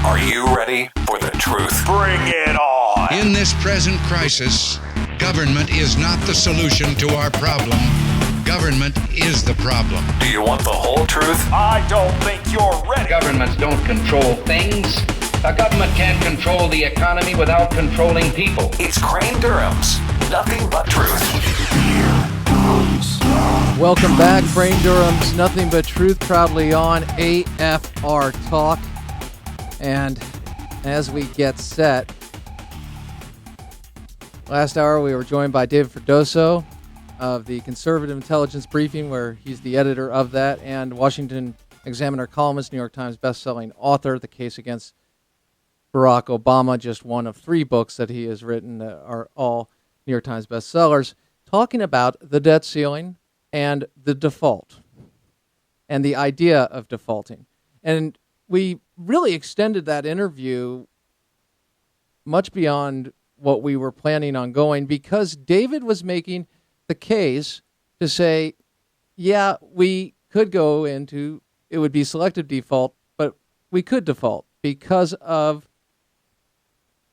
Are you ready for the truth? Bring it on! In this present crisis, government is not the solution to our problem. Government is the problem. Do you want the whole truth? I don't think you're ready. Governments don't control things. A government can't control the economy without controlling people. It's Crane Durham's Nothing But Truth. Welcome back, Crane Durham's Nothing But Truth, proudly on AFR Talk. And as we get set, last hour we were joined by David Freddoso of the Conservative Intelligence Briefing, where he's the editor of that, and Washington Examiner columnist, New York Times bestselling author. The Case Against Barack Obama, just one of 3 books that he has written that are all New York Times bestsellers, talking about the debt ceiling and the default and the idea of defaulting. And we really extended that interview much beyond what we were planning on going, because David was making the case to say, yeah, we could go into, it would be selective default, but we could default because of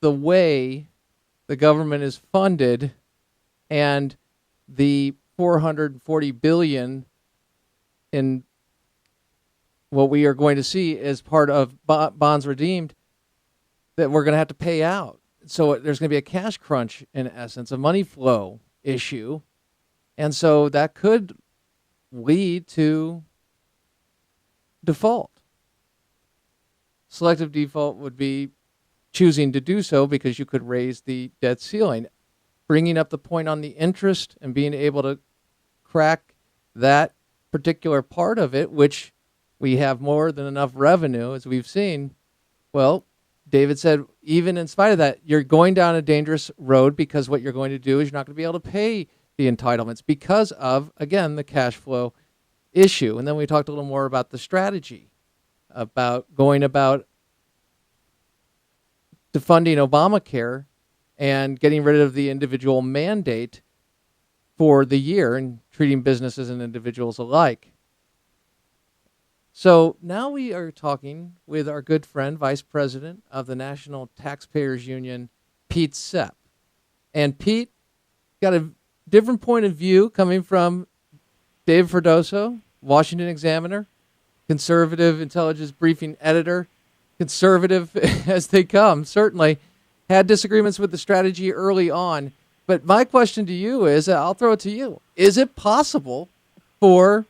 the way the government is funded and the $440 billion in what we are going to see as part of bonds redeemed that we're going to have to pay out. So there's going to be a cash crunch, in essence, a money flow issue. And so that could lead to default. Selective default would be choosing to do so because you could raise the debt ceiling. Bringing up the point on the interest and being able to crack that particular part of it, which we have more than enough revenue, as we've seen. Well, David said, even in spite of that, you're going down a dangerous road, because what you're going to do is you're not going to be able to pay the entitlements because of, again, the cash flow issue. And then we talked a little more about the strategy, about going about defunding Obamacare and getting rid of the individual mandate for the year and treating businesses and individuals alike. So now we are talking with our good friend, Vice President of the National Taxpayers Union, Pete SEPP. And Pete got a different point of view coming from David Freddoso, Washington Examiner, Conservative Intelligence Briefing editor, conservative as they come, certainly. Had disagreements with the strategy early on. But my question to you is, I'll throw it to you. Is it possible for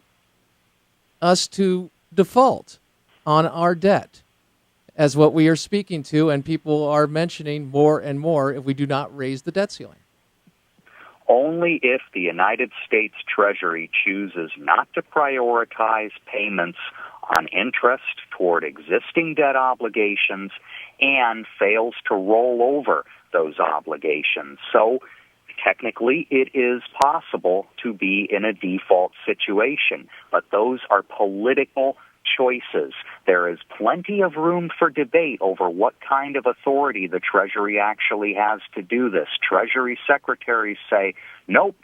us to default on our debt, as what we are speaking to and people are mentioning more and more, if we do not raise the debt ceiling? Only if the United States Treasury chooses not to prioritize payments on interest toward existing debt obligations and fails to roll over those obligations. So technically, it is possible to be in a default situation, but those are political choices. There is plenty of room for debate over what kind of authority the Treasury actually has to do this. Treasury secretaries say, nope,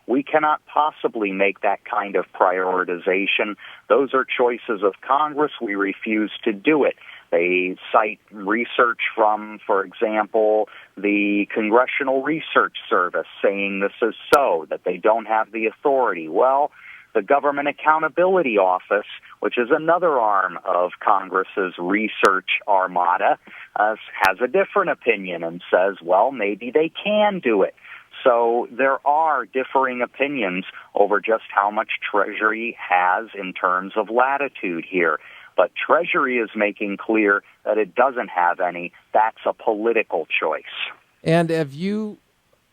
we cannot possibly make that kind of prioritization. Those are choices of Congress. We refuse to do it. They cite research from, for example, the Congressional Research Service saying this is so, that they don't have the authority. Well, the Government Accountability Office, which is another arm of Congress's research armada, has a different opinion and says, well, maybe they can do it. So there are differing opinions over just how much Treasury has in terms of latitude here. But Treasury is making clear that it doesn't have any. That's a political choice. And have you,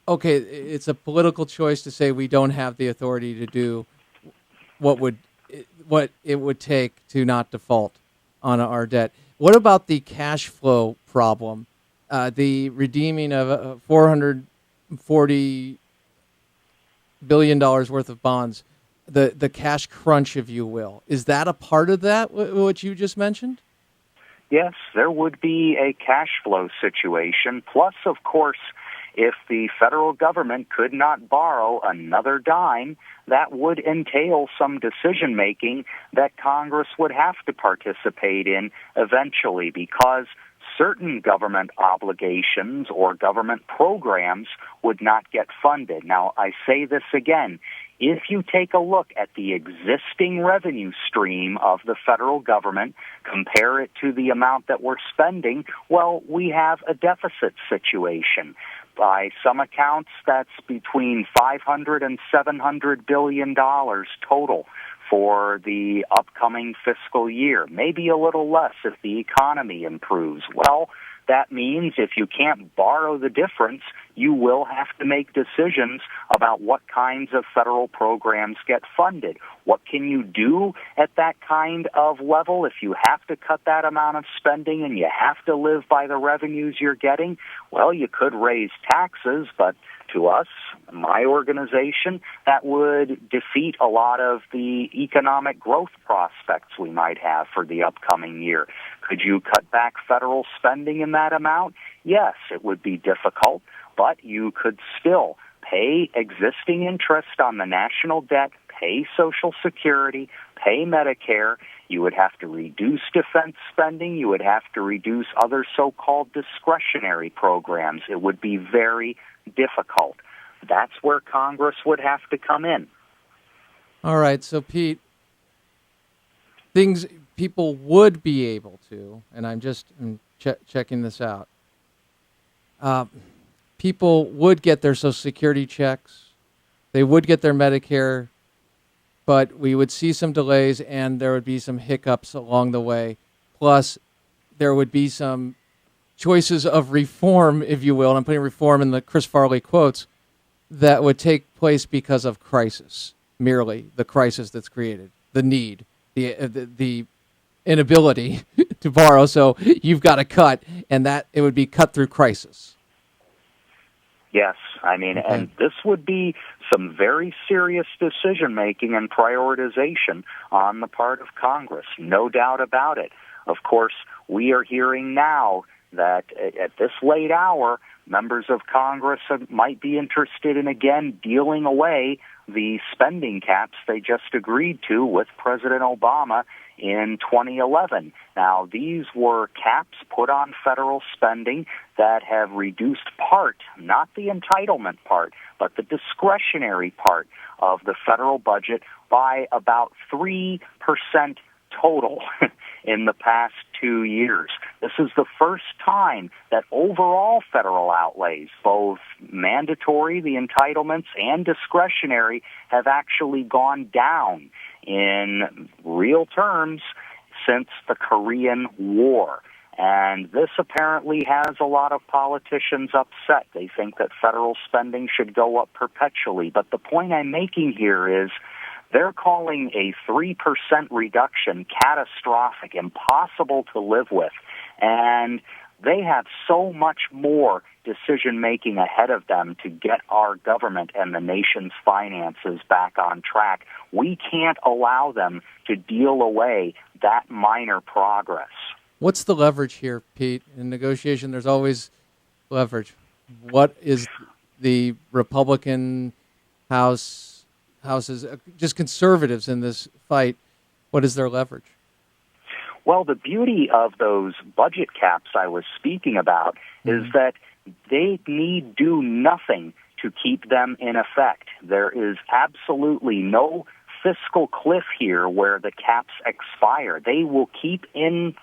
okay, it's a political choice to say we don't have the authority to do what it would take to not default on our debt. What about the cash flow problem? The redeeming of $440 billion worth of bonds, the cash crunch, if you will. Is that a part of that, what you just mentioned? Yes, there would be a cash flow situation. Plus, of course, if the federal government could not borrow another dime, that would entail some decision-making that Congress would have to participate in eventually, because certain government obligations or government programs would not get funded. Now, I say this again. If you take a look at the existing revenue stream of the federal government, compare it to the amount that we're spending, well, we have a deficit situation. By some accounts, that's between $500 and $700 billion total for the upcoming fiscal year, maybe a little less if the economy improves. Well, that means if you can't borrow the difference, you will have to make decisions about what kinds of federal programs get funded. What can you do at that kind of level if you have to cut that amount of spending and you have to live by the revenues you're getting? Well, you could raise taxes, but to us, my organization, that would defeat a lot of the economic growth prospects we might have for the upcoming year. Could you cut back federal spending in that amount? Yes, it would be difficult, but you could still pay existing interest on the national debt, pay Social Security, pay Medicare. You would have to reduce defense spending. You would have to reduce other so-called discretionary programs. It would be very difficult. That's where Congress would have to come in. All right, so Pete, things people would be able to, and I'm just checking this out, people would get their Social Security checks, they would get their Medicare, but we would see some delays and there would be some hiccups along the way. Plus, there would be some choices of reform, if you will, and I'm putting reform in the Chris Farley quotes, that would take place because of crisis, merely the crisis that's created, the need, the inability to borrow, so you've got to cut, and that it would be cut through crisis. Yes, I mean, okay. And this would be some very serious decision-making and prioritization on the part of Congress, no doubt about it. Of course, we are hearing now that at this late hour, members of Congress might be interested in, again, dealing away the spending caps they just agreed to with President Obama in 2011. Now, these were caps put on federal spending that have reduced part, not the entitlement part, but the discretionary part of the federal budget by about 3% total in the past 2 years. This is the first time that overall federal outlays, both mandatory, the entitlements, and discretionary, have actually gone down in real terms since the Korean War. And this apparently has a lot of politicians upset. They think that federal spending should go up perpetually. But the point I'm making here is they're calling a 3% reduction catastrophic, impossible to live with. And they have so much more decision-making ahead of them to get our government and the nation's finances back on track. We can't allow them to deal away that minor progress. What's the leverage here, Pete? In negotiation, there's always leverage. What is the Republican houses, just conservatives in this fight, what is their leverage? Well, the beauty of those budget caps I was speaking about is that they need do nothing to keep them in effect. There is absolutely no fiscal cliff here where the caps expire. They will keep in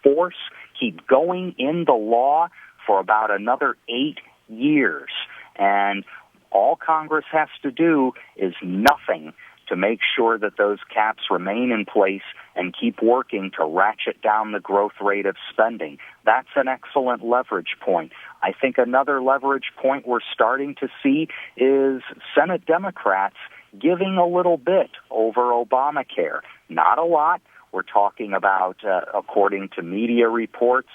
force, keep going in the law for about another 8 years. And all Congress has to do is nothing to make sure that those caps remain in place and keep working to ratchet down the growth rate of spending. That's an excellent leverage point. I think another leverage point we're starting to see is Senate Democrats giving a little bit over Obamacare. Not a lot. We're talking about, according to media reports,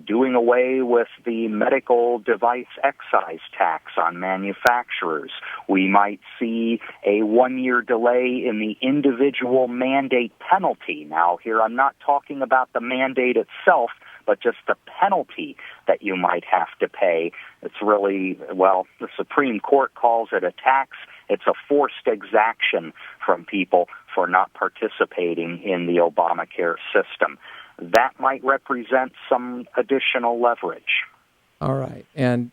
doing away with the medical device excise tax on manufacturers. We might see a 1-year delay in the individual mandate penalty. Now, here I'm not talking about the mandate itself, but just the penalty that you might have to pay. It's really, well, the Supreme Court calls it a tax. It's a forced exaction from people for not participating in the Obamacare system. That might represent some additional leverage. All right. And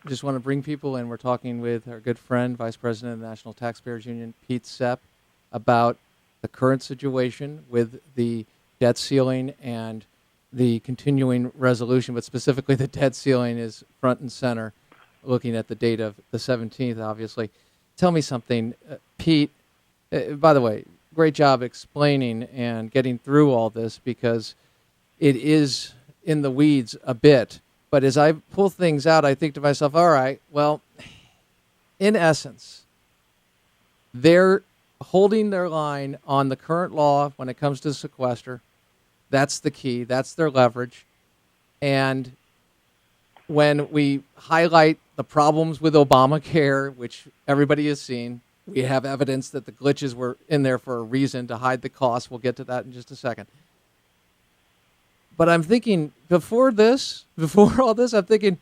just want to bring people in. We're talking with our good friend, Vice President of the National Taxpayers Union, Pete SEPP, about the current situation with the debt ceiling and the continuing resolution, but specifically the debt ceiling is front and center, looking at the date of the 17th, obviously. Tell me something, Pete. By the way, great job explaining and getting through all this, because it is in the weeds a bit. But as I pull things out, I think to myself, all right, well, in essence, they're holding their line on the current law when it comes to sequester. That's the key. That's their leverage. And when we highlight the problems with Obamacare, which everybody has seen, we have evidence that the glitches were in there for a reason, to hide the cost. We'll get to that in just a second. But I'm thinking, before all this, I'm thinking,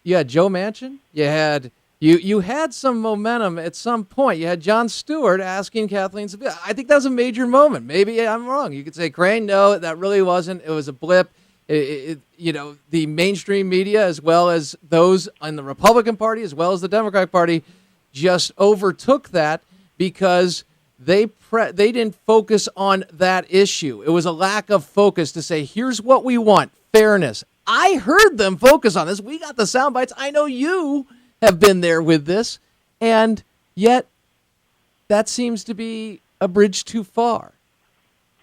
you had Joe Manchin, you had some momentum at some point. You had Jon Stewart asking Kathleen Seville. I think that was a major moment. Maybe I'm wrong. You could say, Crane, no, that really wasn't. It was a blip. The mainstream media, as well as those in the Republican Party, as well as the Democratic Party, just overtook that because they didn't focus on that issue. It was a lack of focus to say, here's what we want, fairness. I heard them focus on this. We got the sound bites. I know you have been there with this, and yet that seems to be a bridge too far.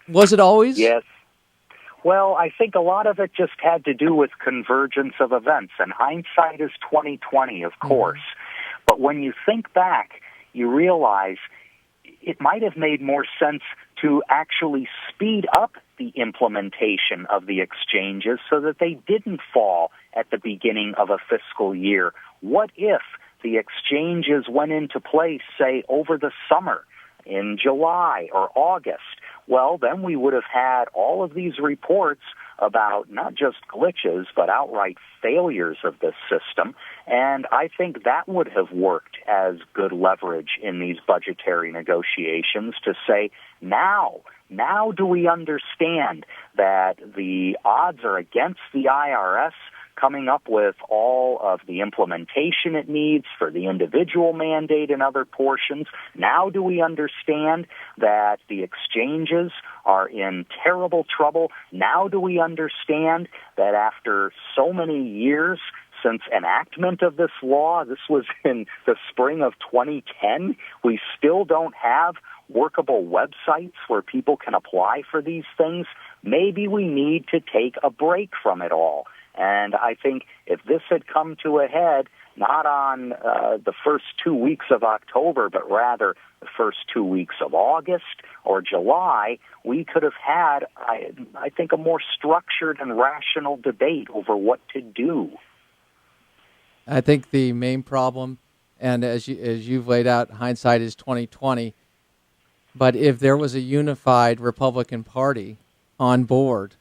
Was it always? Yes. Well, I think a lot of it just had to do with convergence of events, and hindsight is 20/20, of course. But when you think back, you realize it might have made more sense to actually speed up the implementation of the exchanges so that they didn't fall at the beginning of a fiscal year. What if the exchanges went into place, say, over the summer, in July or August? Well, then we would have had all of these reports about not just glitches, but outright failures of this system. And I think that would have worked as good leverage in these budgetary negotiations to say, now do we understand that the odds are against the IRS coming up with all of the implementation it needs for the individual mandate and other portions? Now do we understand that the exchanges are in terrible trouble? Now do we understand that after so many years since enactment of this law, this was in the spring of 2010, we still don't have workable websites where people can apply for these things? Maybe we need to take a break from it all. And I think if this had come to a head, not on the first 2 weeks of October, but rather the first 2 weeks of August or July, we could have had, I think, a more structured and rational debate over what to do. I think the main problem, and as you've laid out, hindsight is 20/20. But if there was a unified Republican Party on board,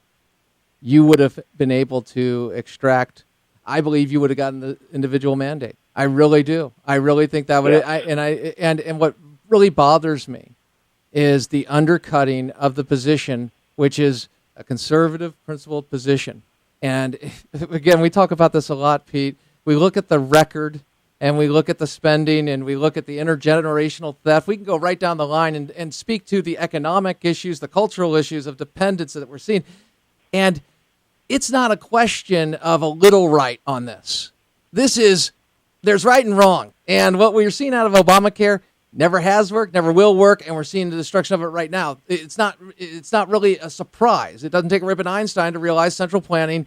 you would have been able to extract. I believe you would have gotten the individual mandate. I really do. I really think that would. Yeah. And what really bothers me is the undercutting of the position, which is a conservative, principled position. And again, we talk about this a lot, Pete. We look at the record, and we look at the spending, and we look at the intergenerational theft. We can go right down the line and speak to the economic issues, the cultural issues of dependence that we're seeing. And it's not a question of a little right on this. There's right and wrong. And what we're seeing out of Obamacare never has worked, never will work, and we're seeing the destruction of it right now. It's not really a surprise. It doesn't take Rip and Einstein to realize central planning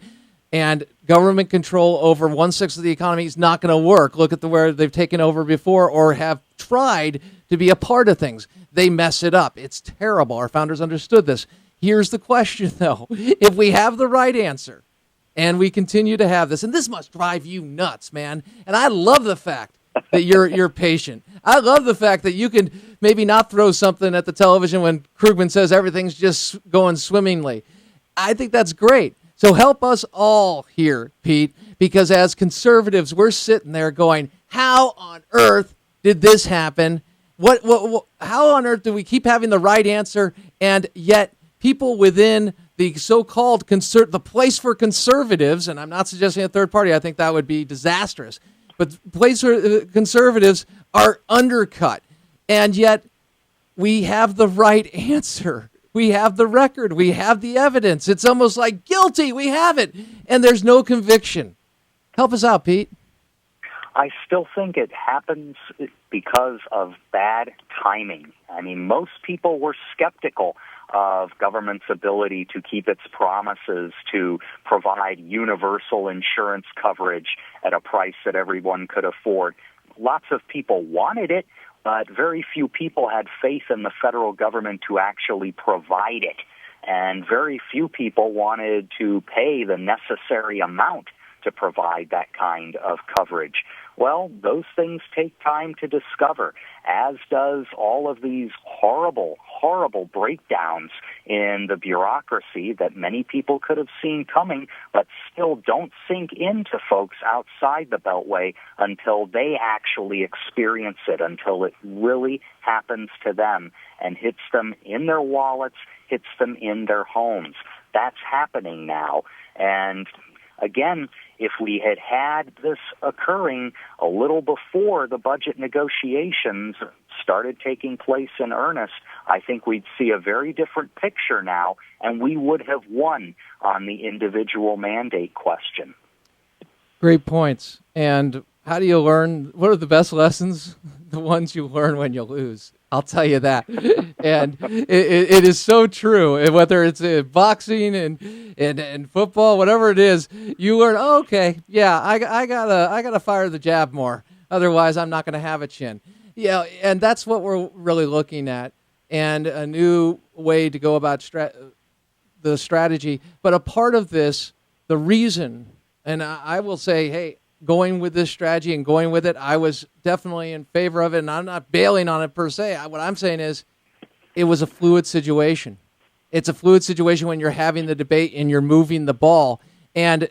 and government control over 1/6 of the economy is not going to work. Look at where they've taken over before or have tried to be a part of things. They mess it up. It's terrible. Our founders understood this. Here's the question, though. If we have the right answer and we continue to have this, and this must drive you nuts, man. And I love the fact that you're patient. I love the fact that you can maybe not throw something at the television when Krugman says everything's just going swimmingly. I think that's great. So help us all here, Pete, because as conservatives, we're sitting there going, how on earth did this happen? How on earth do we keep having the right answer, and yet people within the so-called the place for conservatives, and I'm not suggesting a third party, I think that would be disastrous, but place for conservatives are undercut, and yet we have the right answer. We have the record. We have the evidence. It's almost like guilty. We have it, and there's no conviction. Help us out, Pete. I still think it happens because of bad timing. I mean, most people were skeptical of government's ability to keep its promises to provide universal insurance coverage at a price that everyone could afford. Lots of people wanted it, but very few people had faith in the federal government to actually provide it. And very few people wanted to pay the necessary amount to provide that kind of coverage. Well, those things take time to discover, as does all of these horrible, horrible breakdowns in the bureaucracy that many people could have seen coming, but still don't sink into folks outside the Beltway until they actually experience it, until it really happens to them and hits them in their wallets, hits them in their homes. That's happening now. And again, if we had had this occurring a little before the budget negotiations started taking place in earnest, I think we'd see a very different picture now, and we would have won on the individual mandate question. Great points. And how do you learn? What are the best lessons? The ones you learn when you lose. I'll tell you that. And it is so true. Whether it's boxing and football, whatever it is, you learn, oh, okay, yeah, I gotta fire the jab more. Otherwise, I'm not going to have a chin. Yeah, and that's what we're really looking at, and a new way to go about the strategy. But a part of this, the reason, and I will say, hey, going with this strategy and going with it, I was definitely in favor of it, and I'm not bailing on it per se. What I'm saying is it was a fluid situation. It's a fluid situation when you're having the debate and you're moving the ball. And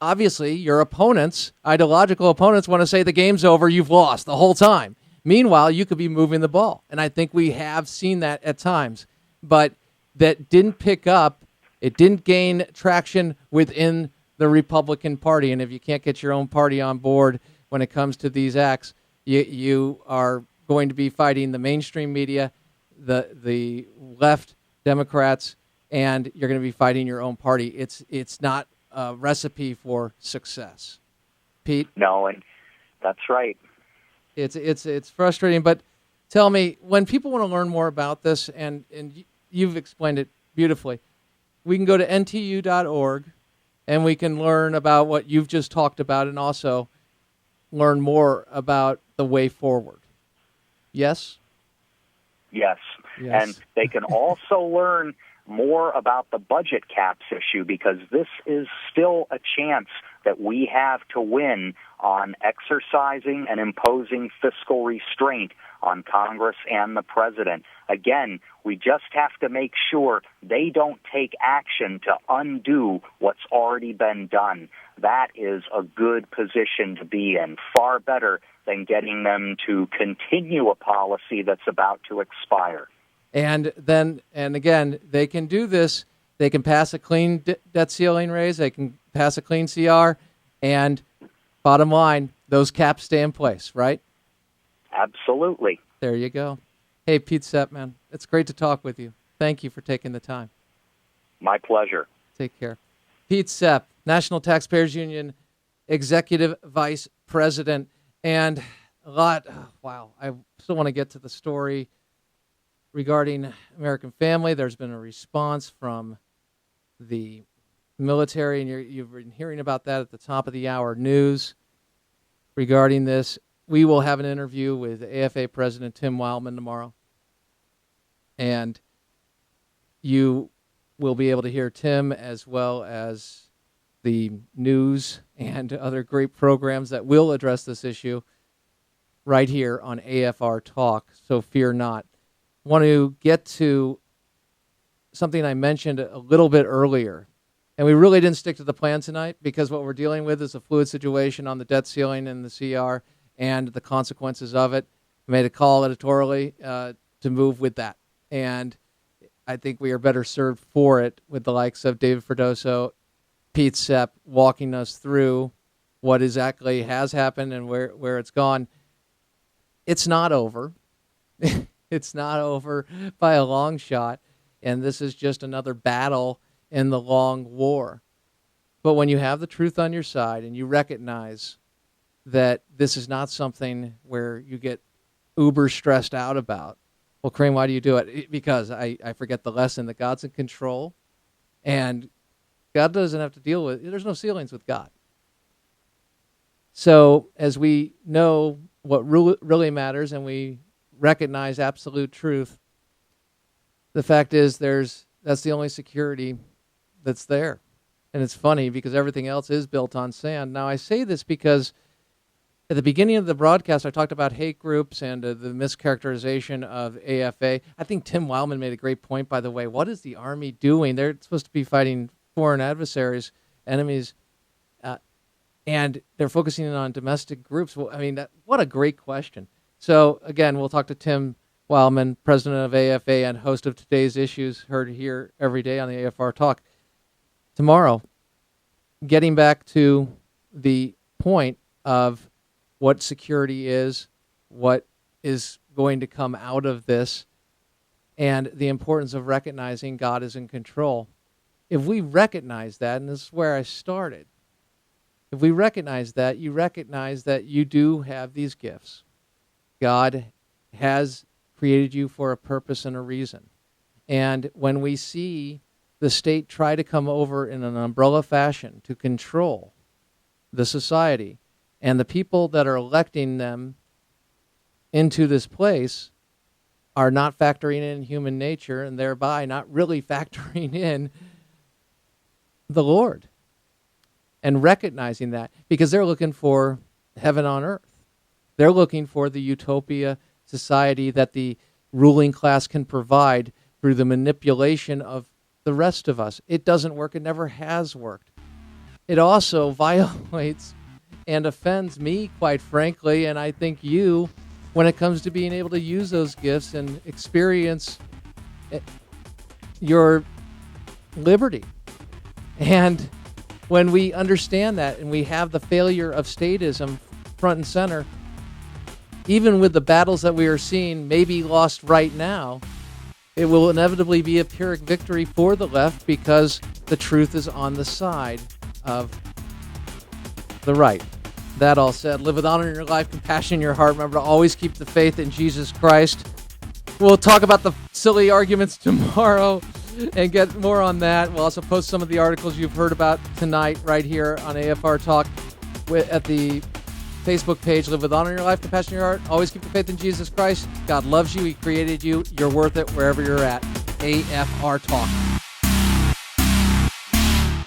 obviously your opponents, ideological opponents, want to say the game's over, you've lost the whole time. Meanwhile, you could be moving the ball. And I think we have seen that at times. But that didn't pick up. It didn't gain traction within the Republican Party, and if you can't get your own party on board when it comes to these acts, you are going to be fighting the mainstream media, the left Democrats, and you're going to be fighting your own party. It's not a recipe for success. Pete? No, and that's right. It's frustrating, but tell me, when people want to learn more about this, and you've explained it beautifully, we can go to ntu.org. And we can learn about what you've just talked about and also learn more about the way forward. Yes? Yes. And they can also learn more about the budget caps issue, because this is still a chance that we have to win on exercising and imposing fiscal restraint on Congress and the president. Again, we just have to make sure they don't take action to undo what's already been done. That is a good position to be in, far better than getting them to continue a policy that's about to expire. And again, they can do this. They can pass a clean debt ceiling raise. They can pass a clean CR. And bottom line, those caps stay in place, right? Absolutely. There you go. Hey, Pete Sepp, man, it's great to talk with you. Thank you for taking the time. My pleasure. Take care. Pete Sepp, National Taxpayers Union Executive Vice President. And I still want to get to the story regarding American Family. There's been a response from the military, and you've been hearing about that at the top of the hour news regarding this. We will have an interview with AFA President Tim Wildman tomorrow, and you will be able to hear Tim as well as the news and other great programs that will address this issue right here on AFR Talk, so fear not. Want to get to something I mentioned a little bit earlier, And we really didn't stick to the plan tonight because what we're dealing with is a fluid situation on the debt ceiling and the CR and the consequences of it. I made a call editorially to move with that. And I think we are better served for it with the likes of David Ferdoso, Pete Sepp, walking us through what exactly has happened and where it's gone. It's not over. It's not over by a long shot. And this is just another battle in the long war. But when you have the truth on your side and you recognize that this is not something where you get uber stressed out about, well, Crane, why do you do it? Because I forget the lesson that God's in control, and God doesn't have to deal with, there's no ceilings with God. So as we know what really matters and we recognize absolute truth, the fact is that's the only security that's there. And it's funny because everything else is built on sand. Now, I say this because at the beginning of the broadcast, I talked about hate groups and the mischaracterization of AFA. I think Tim Wildman made a great point, by the way. What is the Army doing? They're supposed to be fighting foreign adversaries, enemies, and they're focusing on domestic groups. Well, I mean, what a great question. So, again, we'll talk to Tim Wildman, president of AFA and host of Today's Issues, heard here every day on the AFR Talk. Tomorrow, getting back to the point of what security is, what is going to come out of this, and the importance of recognizing God is in control. If we recognize that, and this is where I started, if we recognize that, you recognize that you do have these gifts. God has created you for a purpose and a reason. And when we see the state try to come over in an umbrella fashion to control the society, and the people that are electing them into this place are not factoring in human nature and thereby not really factoring in the Lord and recognizing that, because they're looking for heaven on earth. They're looking for the utopia society that the ruling class can provide through the manipulation of the rest of us. It doesn't work. It never has worked. It also violates and offends me, quite frankly, and I think you, when it comes to being able to use those gifts and experience your liberty. And when we understand that and we have the failure of statism front and center, even with the battles that we are seeing maybe lost right now, it will inevitably be a Pyrrhic victory for the left because the truth is on the side of the right. That all said, live with honor in your life, compassion in your heart. Remember to always keep the faith in Jesus Christ. We'll talk about the silly arguments tomorrow and get more on that. We'll also post some of the articles you've heard about tonight right here on AFR Talk at the Facebook page. Live with honor in your life, compassion in your heart. Always keep the faith in Jesus Christ. God loves you. He created you. You're worth it wherever you're at. AFR Talk.